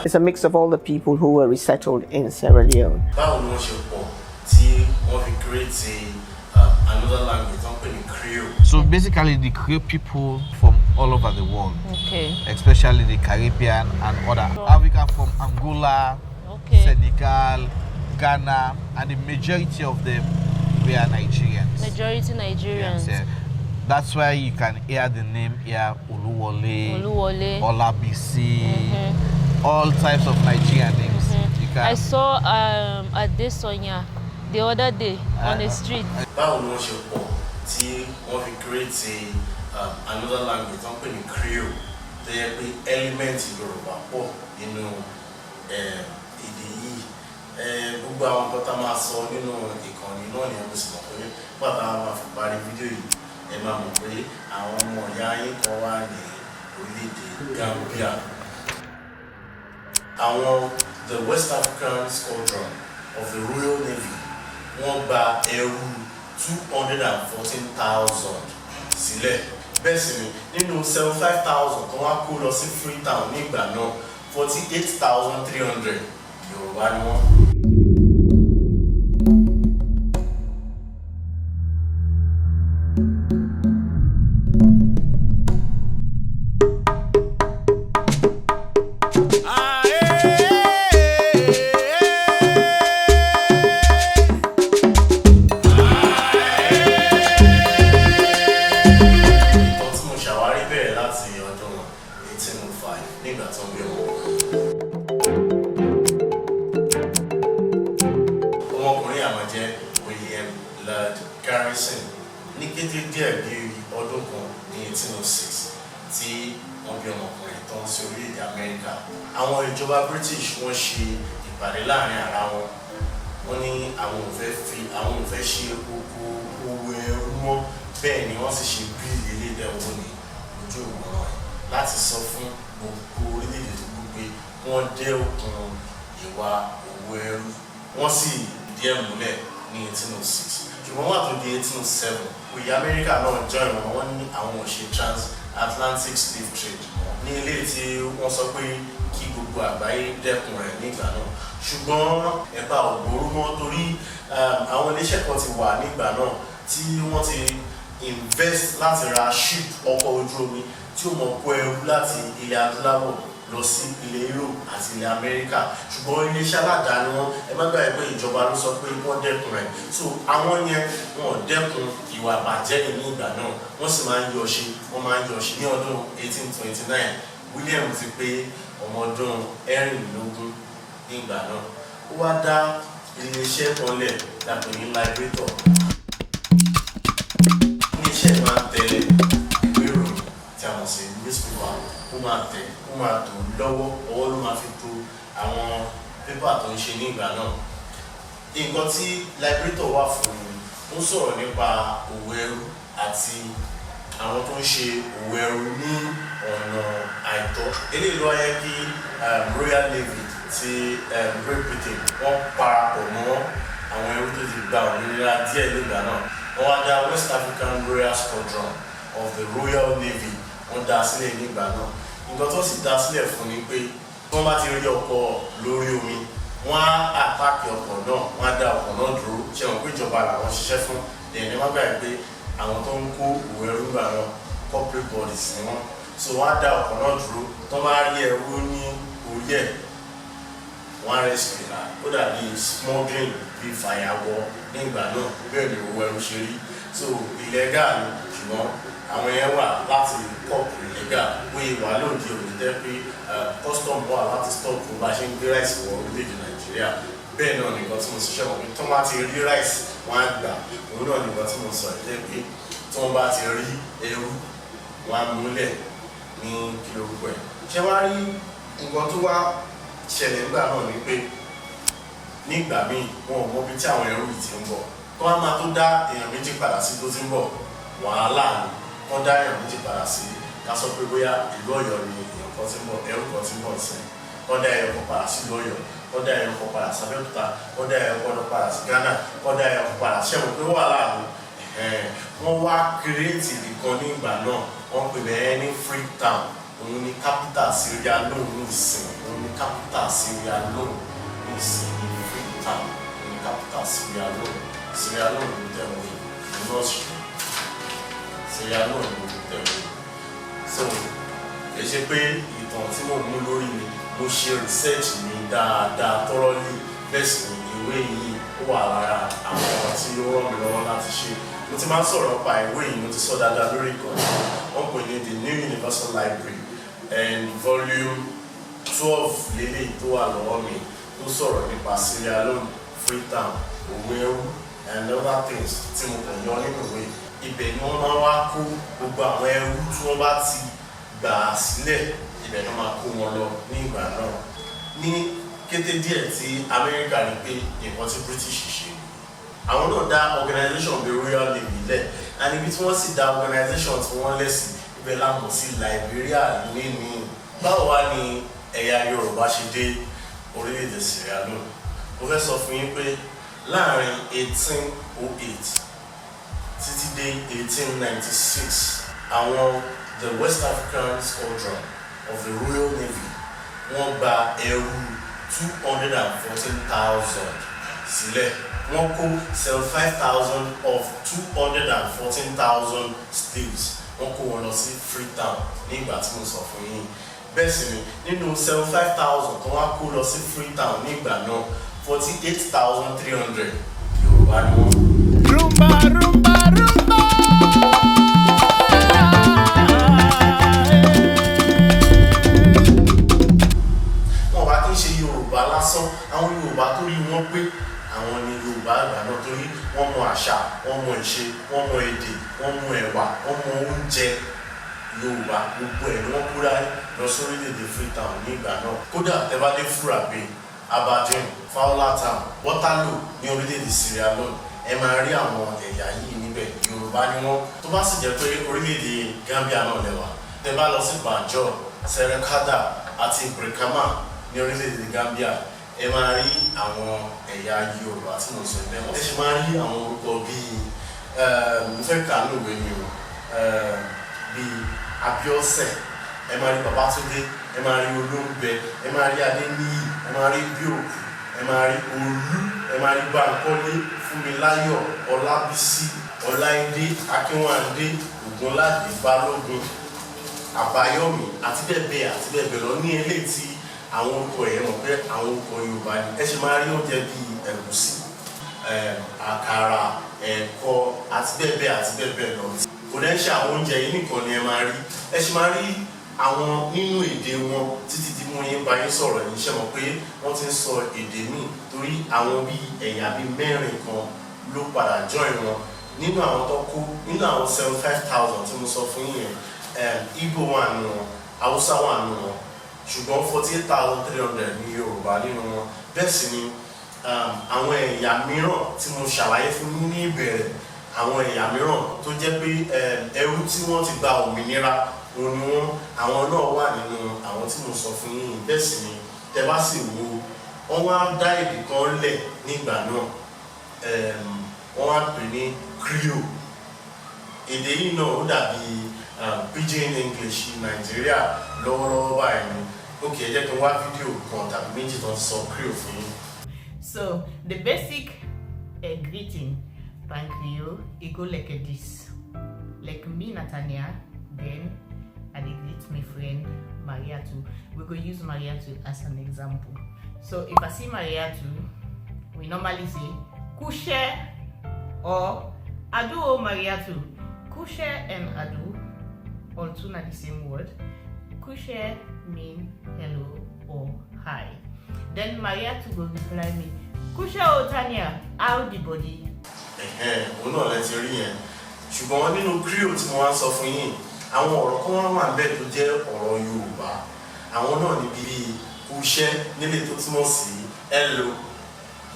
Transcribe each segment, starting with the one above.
It's a mix of all the people who were resettled in Sierra Leone. Another language, something Creole. So basically the Creole people from all over the world, especially the Caribbean and other Africa, from Angola, Senegal, Ghana, and the majority of them were Nigerians. Majority Nigerians. Yes, yeah. That's why you can hear the name here, Oluwole, Olabisi, all types of Nigerian names. I saw Adesonya the other day on the street. Another language, something Creole. There be elements in Yoruba, gbogbo àwọn nǹkan tá a máa sọ nínú ìkànnì náà ni ẹ̀mí sì mọ̀ pé pàtàkì àwọn máa fi parí fídíò yìí ẹ máa mọ̀ pé àwọn ọmọ ìyá yín kan wà ní orílẹ̀-èdè Gambia. Àwọn the West African Squadron of the Royal Navy wọ́n gba ẹrú 214,000 sílẹ̀. Bẹ́ẹ̀ sì ni nínú 75,000 tó wá kó lọ sí Freetown ní ìgbà náà 48,300 Yoruba ni wọ́n. Ní kété díẹ̀ bí ọdún kan ní 1806 tí wọ́n bí ọmọkùnrin tán sí orílẹ̀-èdè Amẹ́ríkà. Àwọn ìjọba British wọ́n ṣe ìpàdé láàrin ara wọn. Wọ́n ní àwọn ò fẹ́ ṣe owó ẹrú mọ́, bẹ́ẹ̀ ni wọ́n sì ṣe bíìlì elédè owó ní ojú ìwòran láti sọ fún gbogbo orílẹ̀-èdè tó gbogbo wọ́n dẹ́kun ìwà owó ẹrú. Wọ́n sì díẹ̀ múlẹ̀ ní 1806. Ṣùgbọ́n wà tó di 1807 òye Amẹ́ríkà náà join wọn ní àwọn ò ṣe transatlantic slave trade ní ilé tí wọ́n sọ pé kí gbogbo àgbáyé dẹ́kun rẹ̀ nígbà náà. Ṣùgbọ́n ẹ̀bá ògbóró mọ́ torí àwọn iléeṣẹ́ kan ti wà nígbà náà tí wọ́n ti invest láti ra ship ọkọ̀ ojú omi tí ó mọ̀ kó ẹrú láti ilẹ̀ adúláwọ̀ lọ sí ilẹ̀ Europe àti ilẹ̀ Amẹ́ríkà. Ṣùgbọ́n iléeṣẹ́ aládàáni wọn ẹ má gbàgbé pé ìjọba ló sọ pé wọ́n dẹ́kun rẹ̀. So àwọn yẹn wọ́n dẹ́kun ìwà àbàjẹ́ ní ìgbà náà wọ́n sì máa ń yọ ṣe ní ọdún 1829 William ti pé ọmọ ọdún ẹ̀rìnlélógún ní ìgbà náà. Ó wá dá iléeṣẹ́ kan lẹ̀ dàpọ̀ ní Liberator. Iléeṣẹ́ máa ń tẹ̀lé ìwé ìròyìn tí a mọ̀ sí newspaper. Ó máa tẹ̀ ó máa tò lọ́wọ́ ọwọ́ ló máa fi to àwọn pépà tó ń ṣe ní ìgbà náà. Nǹkan tí Liberator wà fún mi ó sọ̀rọ̀ nípa òwò ẹrú àti àwọn tó ń ṣe òwò ẹrú ní ọ̀nà àìtọ́. Eléyìí ló wáyé kí Royal Navy ti Great Britain wọ́n parapọ̀ mọ́ àwọn ẹrú tó ti gba òmìnira díẹ̀ nígbà náà. Wọ́n wá dá West African Royal Squadron of the Royal Navy wọ́n dá sílẹ̀ nígbà náà. Nǹkan tó sì dá sílẹ̀ fún ni pé tí wọ́n bá ti rí ọkọ̀ lórí omi wọ́n á àtàkì ọkọ̀ náà wọ́n á dá ọkọ̀ náà dúró ṣe wọ́n pé ìjọba làwọn ṣiṣẹ́ fún ẹ̀yìn má gbàgbé pé àwọn tó ń kó òwò ẹrú gbà wọn corporate bodies ni wọ́n. So wọ́n á dá ọkọ̀ náà dúró tó bá rí ẹrú ní orí ẹ̀ wọ́n á rescue rà. Ó dàbí smuggling bí fàyàwọ́ nígbà náà bẹ́ẹ̀ ni òwò ẹrú ṣe rí. So illegal ni ṣùgbọ́n àwọn yẹn wà láti kọ́ọ̀pù illegal pé ìwà lòdì òní jẹ́ pé custom wà láti stop bó bá ṣe ń gbé rice wọ orílẹ̀-èdè Nàìjíríà. Bẹ́ẹ̀ náà nìkan tí mo ṣiṣẹ́ wọn pé tí wọ́n bá ti rí rice wọ́n á gbà. Òun náà nìkan tí mo sọ jẹ́ pé tí wọ́n bá ti rí ẹrú wọ́n á múlẹ̀ ní kìlógún ẹ̀. Ṣé wá rí nǹkan tó wá ṣẹlẹ̀ nígbà náà ni pé nígbà míì wọn ò mọ ibi tí àwọn ẹrú yìí ti ń bọ̀. Tó wá máa tó dá èèyàn méjì padà sí tó ti ń bọ̀ wàhálà ni wọ́n dá èèyàn méjì padà sí ká sọ pé bóyá ìlú Ọ̀yọ́ ni èèyàn kan ti ń bọ̀ ẹrú kan ti ń bọ̀ sí wọ́n dá èèyàn kan padà sí ìlú Ọ̀yọ́ wọ́n dá èèyàn kan padà sí Abẹ́òkúta wọ́n dá èèyàn kan padà sí Ghana wọ́n dá èèyàn kan padà sí ẹ̀wọ̀n pé wàhálà ni wọ́n wá kírètì nìkan ní ìgbà náà wọ́n pè bẹ́ẹ̀ ní Freetown òun ni capital Sierra Leone ìsìn òun ni capital Sierra Leone is in Freetown, the capital Sierra Leone. Sierra Leone ló tẹ̀ wọ́n yìí, North Sierra Leone ló tẹ̀ wọ́n yìí. So kì í ṣe pé ìtàn tí mo mú lórí mi, mo ṣe research mi dáadáa thoroughly, bẹ́ẹ̀ sì ni ìwé yìí ó wà lára àwọn ọ̀rọ̀ tí ó ràn mí lọ́wọ́ láti ṣe. Mo ti máa ń sọ̀rọ̀ pa ìwé yìí, mo ti sọ dáadáa lórí ìkànnì. Wọ́n pè ní the New Universal Library and volume 12 lélẹ̀ tó wà lọ́wọ́ mi tó sọ̀rọ̀ nípa Sierra Leone, Freetown, òwe ẹrú and other things tí mo kàn yọ nínú ìwé. Ibẹ̀ ni wọ́n máa wá kó gbogbo àwọn ẹrú tí wọ́n bá ti gbà sílẹ̀, ibẹ̀ ni wọ́n máa kó wọn lọ ní ìgbà náà. Ní kété díẹ̀ tí Amẹ́ríkà rí pé nǹkan tí British ṣe, àwọn náà dá organisation bíi Royal Navy lẹ̀, and ibi tí wọ́n sì dá organisation tí wọ́n lẹ̀ sí ibẹ̀ la mọ̀ sí Liberia lónìí. Báwo wá ni ẹ̀yà Yorùbá ṣe dé orílẹ̀-èdè Sierra Leone? Mo fẹ́ sọ fún yín pé láàrin 1808 títí dé 1896 àwọn the West African Squadron of the Royal Navy wọ́n gba ẹrú 214,000 sílẹ̀. Wọ́n kó 75,000 of 214,000 slaves wọ́n kó wọn lọ sí Freetown ní ìgbà tí mo sọ fún yín. Bẹ́ẹ̀ sì ni nínú 75,000 tó wá kó lọ sí Freetown ní ìgbà náà 48,300 Yorùbá ni wọ́n. Rumba, rumba, rumba. Wọ́n bá kí ń ṣe Yorùbá lásán, àwọn Yorùbá tó rí wọn pé àwọn ni Yorùbá àgbà náà torí wọ́n mọ àṣà, wọ́n mọ ìṣe, wọ́n mọ èdè, wọ́n mọ ẹ̀wà, wọ́n mọ oúnjẹ Yorùbá, gbogbo ẹ̀ ni wọ́n kúrò lọ sórílẹ̀-èdè Freetown ní ìgbà náà. Kódà tẹ́ bá dé Fúràbé, Abidjan, Town, Waterloo ní orílẹ̀-èdè Sierra Leone, ẹ máa rí àwọn ẹ̀yà yìí níbẹ̀, Yorùbá ni wọ́n. Tó bá sì jẹ́ pé orílẹ̀-èdè Gambia náà lẹ́wà, tẹ́ bá lọ sí Banjul, Serekada àti Brikama ní orílẹ̀-èdè Gambia, ẹ máa rí àwọn ẹ̀yà Yorùbá tí mo sọ ibẹ̀. Ẹ sì máa rí àwọn orúkọ bíi mo fẹ́ kà á lóògbé mi o, bíi Abiose, ẹ máa rí Babatunde, ẹ máa rí Olóńgbẹ, ẹ máa rí Adéníyì, ẹ máa rí Bíòkù, ẹ máa rí Olú, ẹ máa rí Bánkọ́lé, Fúnmiláyọ̀, Ọlábísí, Ọláìdé, Akínwándé, Ògúnládé, Balógun, Àbáyọ̀mí àti bẹ́ẹ̀ bẹ́ẹ̀ lọ ní eléyìí tí àwọn orúkọ ẹ̀ mọ̀ pé àwọn orúkọ Yorùbá ni. Ẹ ṣe máa rí oúnjẹ bíi ẹ̀gúsí, àkàrà, ẹ̀kọ àti bẹ́ẹ̀ bẹ́ẹ̀ lọ. Kò dẹ́ ṣe àwọn oúnjẹ yìí nìkan ni ẹ máa rí. Ẹ ṣe máa rí àwọn nínú èdè wọn títí tí mo yín bá yín sọ̀rọ̀ yìí, ṣe mọ̀ pé wọ́n ti ń sọ èdè míì torí àwọn bíi ẹ̀yà bíi mẹ́rin kan ló padà join wọn. Nínú àwọn tó kó, nínú àwọn 75,000 tí mo sọ fún yín yẹn, Igbo wà nínú wọn, Hausa wà nínú wọn, ṣùgbọ́n 48,300 ní Yorùbá nínú wọn. Bẹ́ẹ̀ sì ni àwọn ẹ̀yà mìíràn tí mo ṣàlàyé fún yín ní ìbẹ̀rẹ̀, àwọn ẹ̀yà mìíràn tó jẹ́ pé ẹrú tí wọ́n ti gba òmìnira òun ni àwọn náà wà nínú àwọn tí mo sọ fún yín. Bẹ́ẹ̀ sì ni tẹ́ bá sì wo, wọ́n wá dá èdè kan lẹ̀ nígbà náà, wọ́n wá pè ní Creole. Èdè yìí náà ó dàbí pidgin English Nàìjíríà lọ́wọ́lọ́wọ́ báyìí ni. Ok, ẹ jẹ́ kí n wá fídíò kan tàbí méjì tó ń sọ Creole fún yín. So the basic greeting by Creole, it go like this. Like me, Natania, then I dey greet my friend Mariatu. We go use Mariatu as an example. So if I see Mariatu, we normally say Kushe or Adu o Mariatu. Kushe and Adu, all two are the same word. Kushe mean hello or hi. Then Mariatu go reply me, Kushe o Tanya, how the body? Òun náà lẹ ti rí yẹn. Ṣùgbọ́n nínú Creole tí mo wá sọ fún yín, àwọn ọ̀rọ̀ kan wà bẹ́ẹ̀ tó jẹ́ ọ̀rọ̀ Yorùbá. Àwọn náà ní bíi Kushe nílé tó túmọ̀ sí hello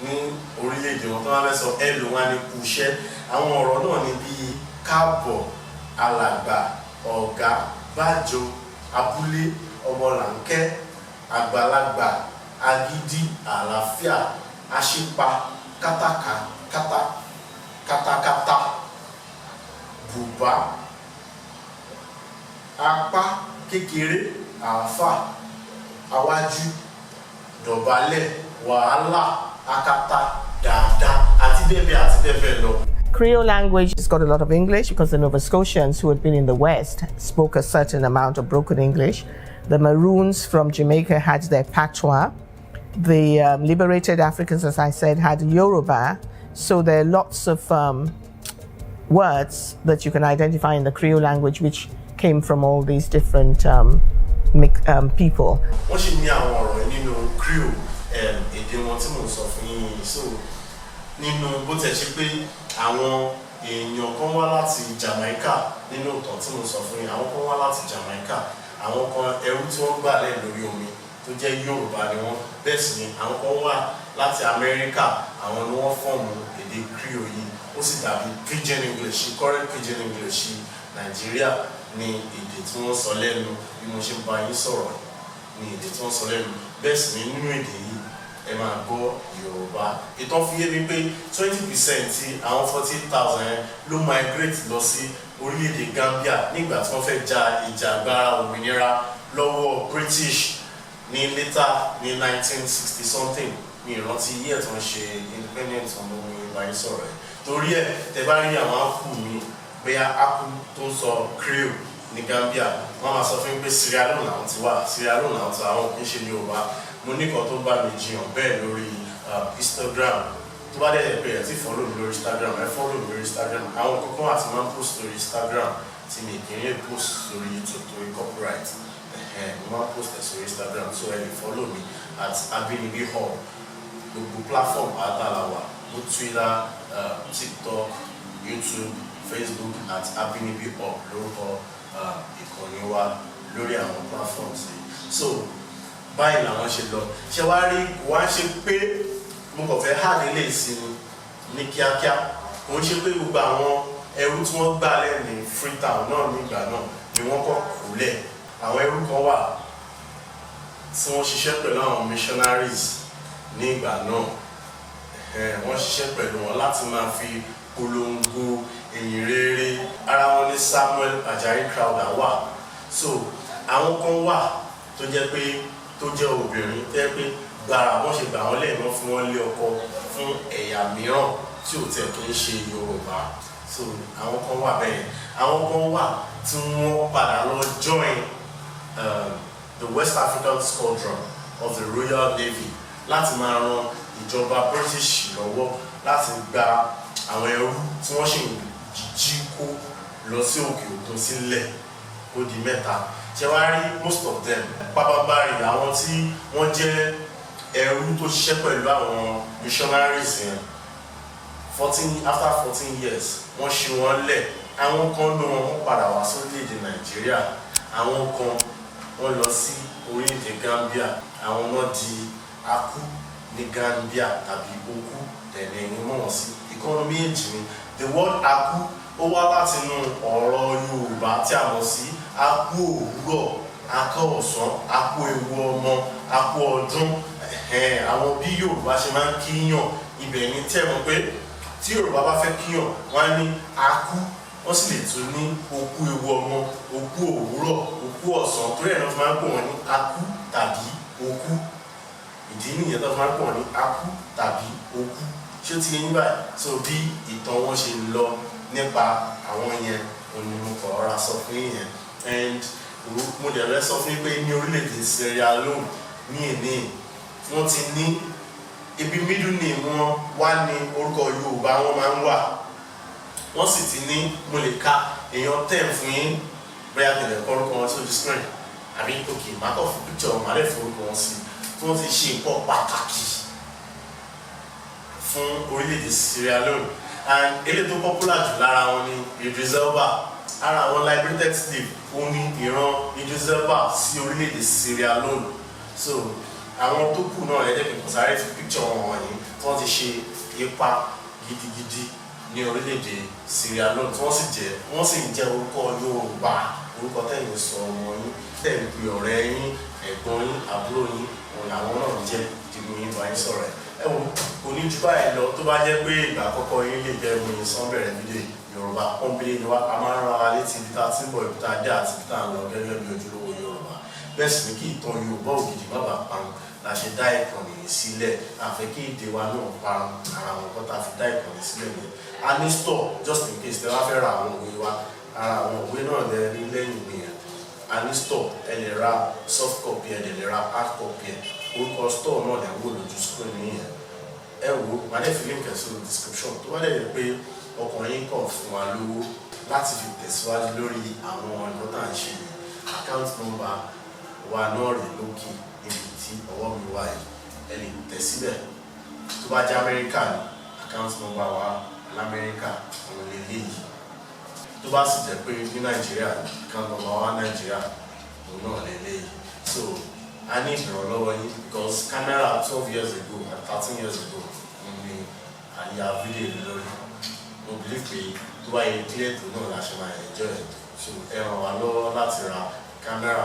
ní orílẹ̀-èdè wọn tó máa fẹ́ sọ hello wá ní Kushe. Àwọn ọ̀rọ̀ náà ní bíi káàbọ̀, alàgbà, ọ̀gá, bájo, abúlé, ọmọlàńkẹ́, àgbàlagbà, agídí, àlàáfíà, àṣìpa, katakata, bùbá, apá kékeré, àáfà, àwájú, dọ̀bálẹ̀, wàhálà, akata, dáadáa, àti bẹ́ẹ̀ lọ. Creole language has got a lot of English because the Nova Scotians who had been in the West spoke a certain amount of broken English. The Maroons from Jamaica had their patois. The liberated Africans, as I said, had Yoruba. So there are lots of words that you can identify in the Creole language which came from all these different people. Wọ́n ṣì ní àwọn ọ̀rọ̀ nínú Creole èdè wọn tí mò ń sọ fún yín. So nínú bó tẹ̀ ṣe pé àwọn èèyàn kan wá láti Jamaica nínú ìtàn tí mò ń sọ fún yín, àwọn kan wá láti Jamaica, àwọn kan ẹrú tí wọ́n gbà lẹ̀ lórí omi tó jẹ́ Yorùbá ni wọ́n, bẹ́ẹ̀ sì ni àwọn kan wá láti Amẹ́ríkà, àwọn ni wọ́n fọ́ọ̀mù èdè Creole yìí. Ó sì dàbí pidgin English, current pidgin English Nàìjíríà ní èdè tí wọ́n sọ lẹ́nu bí mo ṣe ń bá yín sọ̀rọ̀ ní èdè tí wọ́n sọ lẹ́nu, bẹ́ẹ̀ sì ni nínú èdè yìí ẹ máa gbọ́ Yorùbá. Ìtàn fi yé mi pé 20% tí àwọn 40,000 yẹn ló migrate lọ sí orílẹ̀-èdè Gambia nígbà tí wọ́n fẹ́ ja ìjàgbara òmìnira lọ́wọ́ British ní later ní 1960 something ní ìrántí year tí wọ́n ṣe independence ọmọ ìbáyé sọ̀rọ̀ ẹ̀. Torí ẹ̀ tẹ́ bá rí àwọn ápù mi bóyá ápù tó ń sọ Creole ní Gambia, wọ́n máa sọ fún mi pé Sierra Leone làwọn ti wà, Sierra Leone làwọn ti wà, àwọn kì í ṣe Yorùbá. Mo ní kan tó bá mi jiyàn bẹ́ẹ̀ lórí Instagram. Tó bá dẹ̀ pé ẹ̀ tí follow mi lórí Instagram, ẹ follow mi lórí Instagram. Àwọn kankan àti máa ń post lórí Instagram tí mi kì í lè post lórí YouTube torí copyright. Mo máa ń post ẹ̀ sórí Instagram, so ẹ lè follow mi at Abinibi Hub. Gbogbo platform àtàlàwà, mo Twitter, TikTok, YouTube, Facebook at Abinibi Hub lórúkọ ìkànnì wa lórí àwọn platforms yìí. So báyìí làwọn ṣe lọ. Ṣé wá rí wá ṣe pé mo kàn fẹ́ hà nílé ìsinmi ní kíákíá. Mo ń ṣe pé gbogbo àwọn ẹrú tí wọ́n gbà lẹ́ ní Freetown náà nígbà náà ni wọ́n kọ́ kúlẹ̀. Àwọn ẹrú kan wà tí wọ́n ṣiṣẹ́ pẹ̀lú àwọn missionaries ní ìgbà náà. Wọ́n ṣiṣẹ́ pẹ̀lú wọn láti máa fi polongo ìyìn rere. Ara wọn ní Samuel Ajayi Crowther wà. So àwọn kan wà tó jẹ́ pé tó jẹ́ obìnrin tẹ́ pé gbàrà wọ́n ṣe gbà wọ́n lẹ́yìn wọ́n fún wọn lé ọkọ fún ẹ̀yà mìíràn tí ò tẹ̀ kí ń ṣe Yorùbá. So àwọn kan wà bẹ́ẹ̀. Àwọn kan wà tí wọ́n padà lọ join the West African Squadron of the Royal Navy láti máa ran ìjọba British lọ́wọ́ láti gba àwọn ẹrú tí wọ́n ṣì ń jí kó lọ sí òkè òkun sílẹ̀ ó di mẹ́ta. Ṣé wá rí most of them pápábárì àwọn tí wọ́n jẹ́ ẹrú tó ṣiṣẹ́ pẹ̀lú àwọn missionaries yẹn after 14 years wọ́n ṣí wọn lẹ̀. Àwọn kan ló wọn padà wá sórílẹ̀-èdè Nàìjíríà, àwọn kan wọ́n lọ sí orílẹ̀-èdè Gambia, àwọn náà di akú ní Gambia tàbí okú tẹ̀lé ní mọ̀ sí ìkànnì méjì ni. The word akú ó wá láti inú ọ̀rọ̀ Yorùbá tí a mọ̀ sí akú òwúrọ̀, akọ ọ̀sán, akú ewu ọmọ, akú ọdún. Àwọn bí Yorùbá ṣe máa ń kíyàn ibẹ̀ ní tẹ́mọ̀ pé tí Yorùbá bá fẹ́ kíyàn wọ́n á ní akú, wọ́n sì lè tún ní okú ewu ọmọ, okú òwúrọ̀, okú ọ̀sán. Torí ẹ̀ náà fi máa ń pè wọ́n ní akú tàbí okú. Ìdí nìyẹn tó fi máa ń pè wọ́n ní akú tàbí okú. Ṣé ó ti yé yín báyìí? So bí ìtàn wọn ṣe lọ nípa àwọn yẹn òní mo kọ̀ ọ́ra sọ fún yẹn. And mo dẹ̀ rẹ́ sọ fún yín pé ní orílẹ̀-èdè Sierra Leone ní èní wọ́n ti ní ibi middle name wọn wá ní orúkọ Yorùbá wọn máa ń wà. Wọ́n sì ti ní mo lè ka èèyàn 10 fún yín bóyá tẹ̀lé kọ́ orúkọ wọn sójú screen àbí òkè má kọ́ fún picture wọn má lè fi orúkọ wọn sí tí wọ́n ti ṣe nǹkan pàtàkì fún orílẹ̀-èdè Sierra Leone. And eléyìí tó popular jù lára wọn ni Idris Elba. Ara àwọn liberated slave ó ní ìran Idris Elba sí orílẹ̀-èdè Sierra Leone. So àwọn tó kù náà ẹ̀jẹ̀ kìkan sáré fi picture wọn wọ̀nyí tí wọ́n ti ṣe ipa gidigidi ní orílẹ̀-èdè Sierra Leone tí wọ́n sì ń jẹ́ orúkọ Yorùbá, orúkọ tẹ̀yìn sọ ọmọ yín tẹ̀yìn pé ọ̀rẹ́ yín, ẹ̀gbọ́n yín, àbúrò yín, òun làwọn náà jẹ́ ìdìbò yín bá yín sọ̀rọ̀ ẹ̀. Ẹ̀wọ̀n kò ní jù báyìí lọ. Tó bá jẹ́ pé ìgbà àkọ́kọ́ yín lè jẹ́ ìròyìn sọ́nbẹ̀rẹ̀ fídíò Yorùbá pọ́nbélé ni wá. A máa ń rán ara létí ibi tá a ti ń bọ̀, ibi tá a dé àti ibi tá a ń lọ gẹ́gẹ́ bí ojúlówó Yorùbá. Bẹ́ẹ̀ sì ni kí ìtàn Yorùbá ògidì má bàa parun la ṣe dá ìkànnì sílẹ̀ àfẹ́ kí èdè wa náà pa ara wọn kọ́ tá a fi dá ìkànnì sílẹ̀ ni a ní store just in case tẹ́ wá fẹ́ ra àwọn òwe wa ara àwọn òwe náà lẹ rí lẹ́yìn ìgbìyàn a ní store ẹ lè ra soft copy ẹ lè ra hard copy ẹ orúkọ store náà lè wò lójú screen nìyẹn ẹ wo màá dẹ́ fi link ẹ̀ sínú description tó bá dẹ̀ yẹ pé ọkùnrin kàn fún wa lówó láti fi tẹ̀síwájú lórí àwọn ẹ̀kọ́ tá à ń ṣe account number wa náà rè lókè níbi tí ọwọ́ mi wà yìí ẹ lè tẹ̀ síbẹ̀ tó bá jẹ́ Amẹ́ríkà ní account number wa l'Amẹ́ríkà òun lè léyìí tó bá sì jẹ́ pé ní Nàìjíríà account number wa Nàìjíríà òun náà lè léyìí so I need ìrànlọ́wọ́ yín because camera 12 years ago and 13 years ago ni àyà fídíò lórí mo believe pé tó bá yẹ clear tó náà la ṣe máa enjoy it so ẹ ràn wá lọ́wọ́ láti ra camera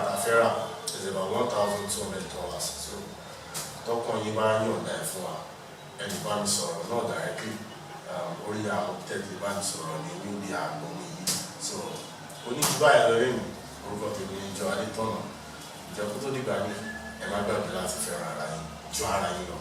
tá a fẹ́ rà is about $1,200 so tọkàn yín bá yọ̀ǹda ẹ̀ fún wa ẹni bá mi sọ̀rọ̀ náà directly orí àwọn tẹ́lẹ̀ bá mi sọ̀rọ̀ ní níbi àgbọ̀ mi yìí so oníjúbà ẹ̀ lọ́rẹ́ mi orúkọ tèmi ní ìjọ Adétọ́nà ìjọ kó tó dìgbà ní ẹ má gbàgbé láti fẹ́ràn ara yín ju ara yín lọ.